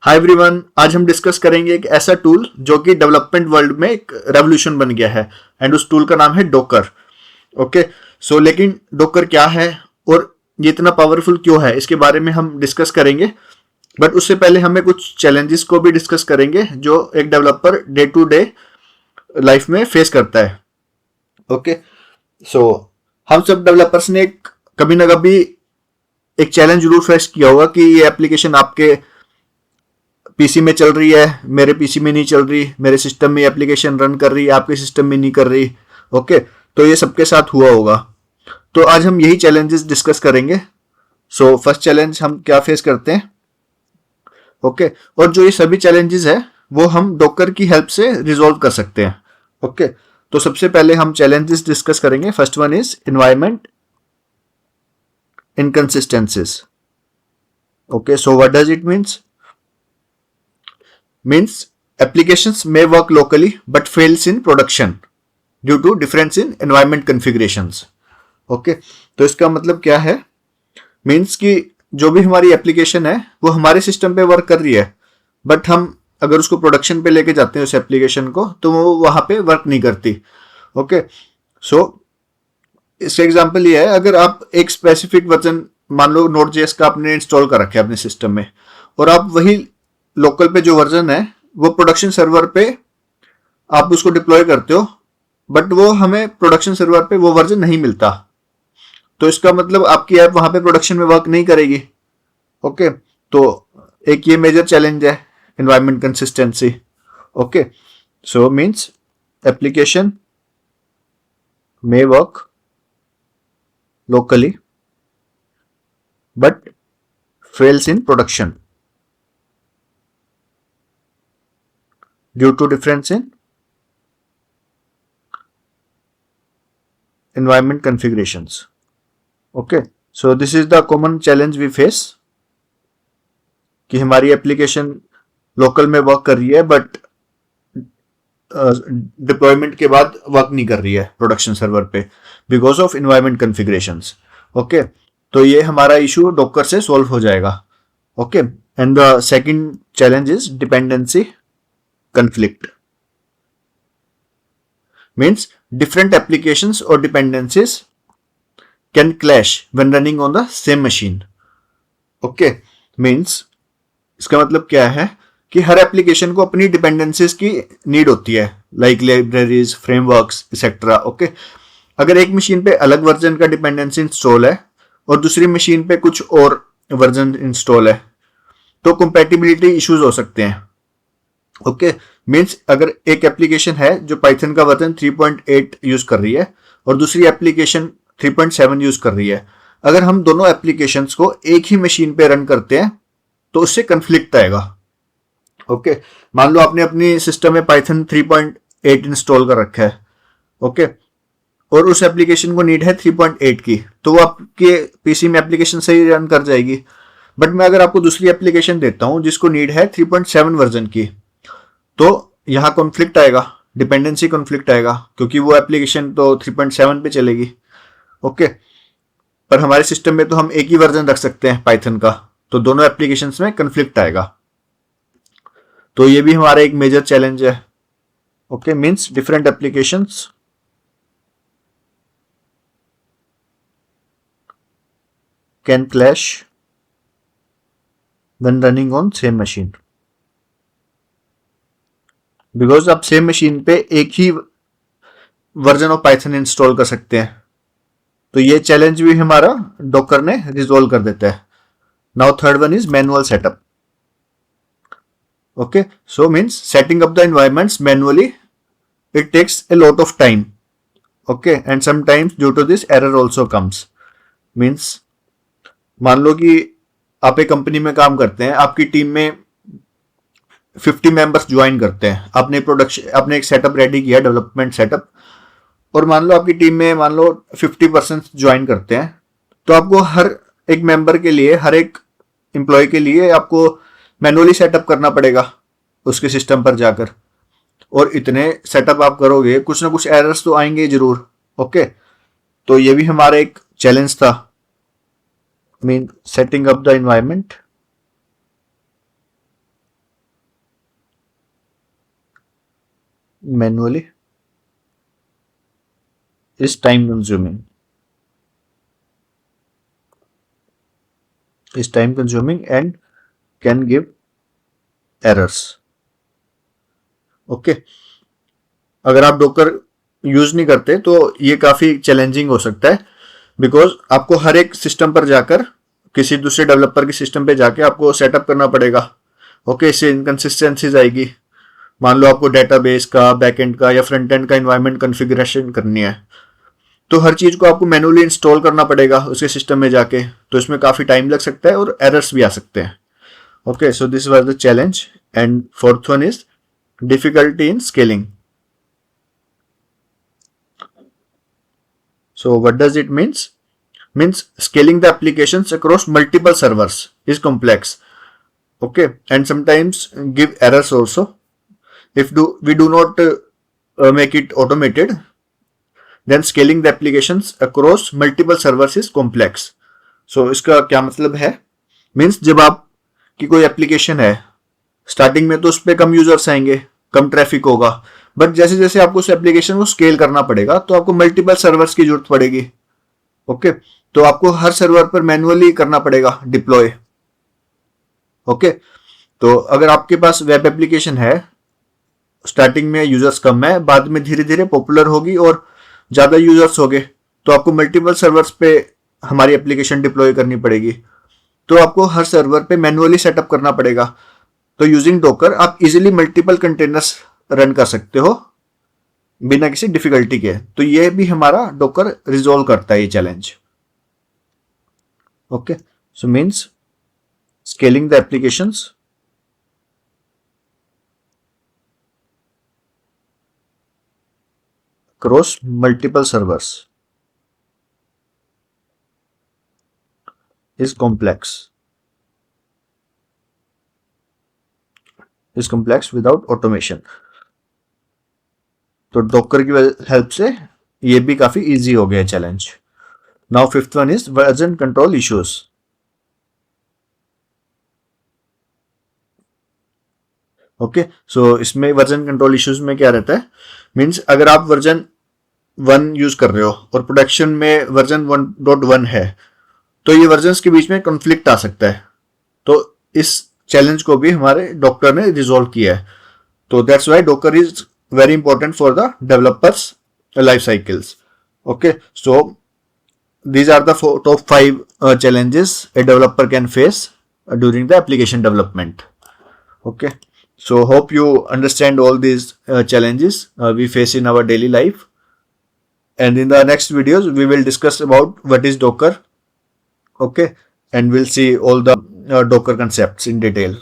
Hi everyone, आज हम discuss करेंगे एक ऐसा टूल जो कि डेवलपमेंट वर्ल्ड में एक रेवोल्यूशन बन गया है एंड उस टूल का नाम है डोकर। ओके, सो लेकिन डोकर क्या है और ये इतना पावरफुल क्यों है, इसके बारे में हम डिस्कस करेंगे। बट उससे पहले हमें कुछ चैलेंजेस को भी डिस्कस करेंगे जो एक developer day to day life में फेस करता है। ओके, सो हम सब डेवलपर्स ने कभी ना कभी एक चैलेंज जरूर फेस किया होगा कि ये एप्लीकेशन आपके पीसी में चल रही है, मेरे पीसी में नहीं चल रही, मेरे सिस्टम में एप्लीकेशन रन कर रही है, आपके सिस्टम में नहीं कर रही। ओके, तो ये सबके साथ हुआ होगा। तो आज हम यही चैलेंजेस डिस्कस करेंगे। सो फर्स्ट चैलेंज हम क्या फेस करते हैं। ओके, और जो ये सभी चैलेंजेस है वो हम डॉकर की हेल्प से रिजॉल्व कर सकते हैं। ओके, तो सबसे पहले हम चैलेंजेस डिस्कस करेंगे। First one is environment inconsistencies. Okay, so what does it means applications may work locally but fails in production due to difference in environment configurations. Okay, तो इसका मतलब क्या है, मीन्स कि जो भी हमारी एप्लीकेशन है वो हमारे सिस्टम पे वर्क कर रही है, बट हम अगर उसको प्रोडक्शन पे लेके जाते हैं उस एप्लीकेशन को तो वो वहां पे वर्क नहीं करती। ओके, सो इसका एग्जांपल ये है, अगर आप एक स्पेसिफिक वर्जन मान लो नोड.जेएस का आपने इंस्टॉल कर रखा है अपने सिस्टम में, और आप वही लोकल पे जो वर्जन है वो प्रोडक्शन सर्वर पे आप उसको डिप्लॉय करते हो, बट वो हमें प्रोडक्शन सर्वर पे वो वर्जन नहीं मिलता, तो इसका मतलब आपकी ऐप वहां पे प्रोडक्शन में वर्क नहीं करेगी। ओके, तो एक ये मेजर चैलेंज है environment consistency. Okay, so means application may work locally but fails in production due to difference in environment configurations. Okay, so this is the common challenge we face कि हमारी application local में work कर रही है but deployment के बाद work नहीं कर रही है प्रोडक्शन सर्वर पे because of environment configurations. Okay, तो ये हमारा इशू डॉकर से सॉल्व हो जाएगा। Okay, and the second challenge is dependency conflict. Means different applications or dependencies can clash when running on the same machine. Okay, means इसका मतलब क्या है कि हर एप्लीकेशन को अपनी डिपेंडेंसीज की नीड होती है, like libraries, frameworks etcetera. Okay, अगर एक मशीन पे अलग वर्जन का डिपेंडेंसी इंस्टॉल है और दूसरी मशीन पे कुछ और वर्जन इंस्टॉल है तो कंपैटिबिलिटी इश्यूज हो सकते हैं। ओके, मीन्स अगर एक एप्लीकेशन है जो पाइथन का वर्जन 3.8 यूज कर रही है और दूसरी एप्लीकेशन 3.7 यूज कर रही है, अगर हम दोनों एप्लीकेशंस को एक ही मशीन पे रन करते हैं तो उससे कंफ्लिक्ट आएगा। ओके, मान लो आपने अपनी सिस्टम में पाइथन 3.8 इंस्टॉल कर रखा है। ओके, और उस एप्लीकेशन को नीड है 3.8 की, तो वो आपके पीसी में एप्लीकेशन सही रन कर जाएगी। बट मैं अगर आपको दूसरी एप्लीकेशन देता हूं जिसको नीड है 3.7 वर्जन की, तो यहां कॉन्फ्लिक्ट आएगा, डिपेंडेंसी कॉन्फ्लिक्ट आएगा, क्योंकि वो एप्लीकेशन तो 3.7 पे चलेगी। ओके, पर हमारे सिस्टम में तो हम एक ही वर्जन रख सकते हैं पाइथन का, तो दोनों एप्लीकेशंस में कॉन्फ्लिक्ट आएगा। तो ये भी हमारा एक मेजर चैलेंज है। Okay, means different applications can clash when running on same machine, because आप सेम मशीन पे एक ही वर्जन ऑफ पाइथन इंस्टॉल कर सकते हैं। तो ये चैलेंज भी हमारा डॉकर ने रिजोल्व कर देता है। Now third one is manual setup. Okay, so means setting up the environments manually, it takes a lot of time. Okay, and sometimes due to this error also comes. Means मान लो कि आप एक company में काम करते हैं, आपकी team में 50 मेंबर्स ज्वाइन करते हैं, आपने एक सेटअप रेडी किया, डेवलपमेंट सेटअप, और मान लो आपकी टीम में मान लो 50% ज्वाइन करते हैं, तो आपको हर एक मेंबर के लिए, हर एक एम्प्लॉय के लिए आपको मैनुअली सेटअप करना पड़ेगा उसके सिस्टम पर जाकर, और इतने सेटअप आप करोगे कुछ ना कुछ एरर्स तो आएंगे जरूर। ओके, तो ये भी हमारा एक चैलेंज था, mean setting up the environment manually is time consuming. Is time consuming and can give errors. Okay, अगर आप डॉकर यूज नहीं करते तो ये काफी चैलेंजिंग हो सकता है, बिकॉज आपको हर एक सिस्टम पर जाकर किसी दूसरे डेवलपर के सिस्टम पे जाके आपको सेटअप करना पड़ेगा. ओके, इससे इनकंसिस्टेंसीज आएगी. मान लो आपको डेटाबेस का, बैकएंड का या फ्रंट एंड का इन्वायरमेंट कॉन्फ़िगरेशन करनी है, तो हर चीज को आपको मैनुअली इंस्टॉल करना पड़ेगा उसके सिस्टम में जाके, तो इसमें काफी टाइम लग सकता है और एरर्स भी आ सकते हैं. Okay, so this was the challenge. And fourth one is difficulty in scaling. So what does it means? Means scaling the applications across multiple servers is complex. Okay, and sometimes give errors also if we do not make it automated. Then scaling the applications across multiple servers is complex. So इसका क्या मतलब है? Means जब आप की कोई application है, starting में तो उस पर कम यूजर्स आएंगे, कम ट्रैफिक होगा, बट जैसे जैसे आपको उस एप्लीकेशन को स्केल करना पड़ेगा तो आपको मल्टीपल सर्वर्स की जरूरत पड़ेगी. ओके, तो आपको हर सर्वर पर मैनुअली करना पड़ेगा डिप्लॉय. ओके, तो अगर आपके पास वेब एप्लीकेशन है, स्टार्टिंग में यूजर्स कम है, बाद में धीरे धीरे पॉपुलर होगी और ज्यादा यूजर्स हो गए, तो आपको मल्टीपल सर्वर्स पे हमारी एप्लीकेशन डिप्लॉय करनी पड़ेगी. तो आपको हर सर्वर पे मैनुअली सेटअप करना पड़ेगा. तो यूजिंग डॉकर आप इजीली मल्टीपल कंटेनर्स रन कर सकते हो बिना किसी डिफिकल्टी के. तो ये भी हमारा डॉकर रिजॉल्व करता है ये challenge. Okay, so means scaling the applications across multiple servers is complex. Is complex without automation. तो डॉकर की हेल्प से ये भी काफी इजी हो गया challenge. Now fifth one is version control issues. Okay, so इसमें वर्जन कंट्रोल इश्यूज में क्या रहता है? मींस अगर आप वर्जन 1 यूज कर रहे हो और प्रोडक्शन में वर्जन 1.1 है, तो ये वर्जन के बीच में कॉन्फ्लिक्ट आ सकता है. तो इस चैलेंज को भी हमारे डॉकर ने रिजॉल्व किया है. तो that's why Docker is very important for the developers life cycles. Okay, so these are the top 5 challenges a developer can face during the application development. Okay, so hope you understand all these challenges we face in our daily life, and in the next videos we will discuss about what is Docker. Okay, and we'll see all the Docker concepts in detail.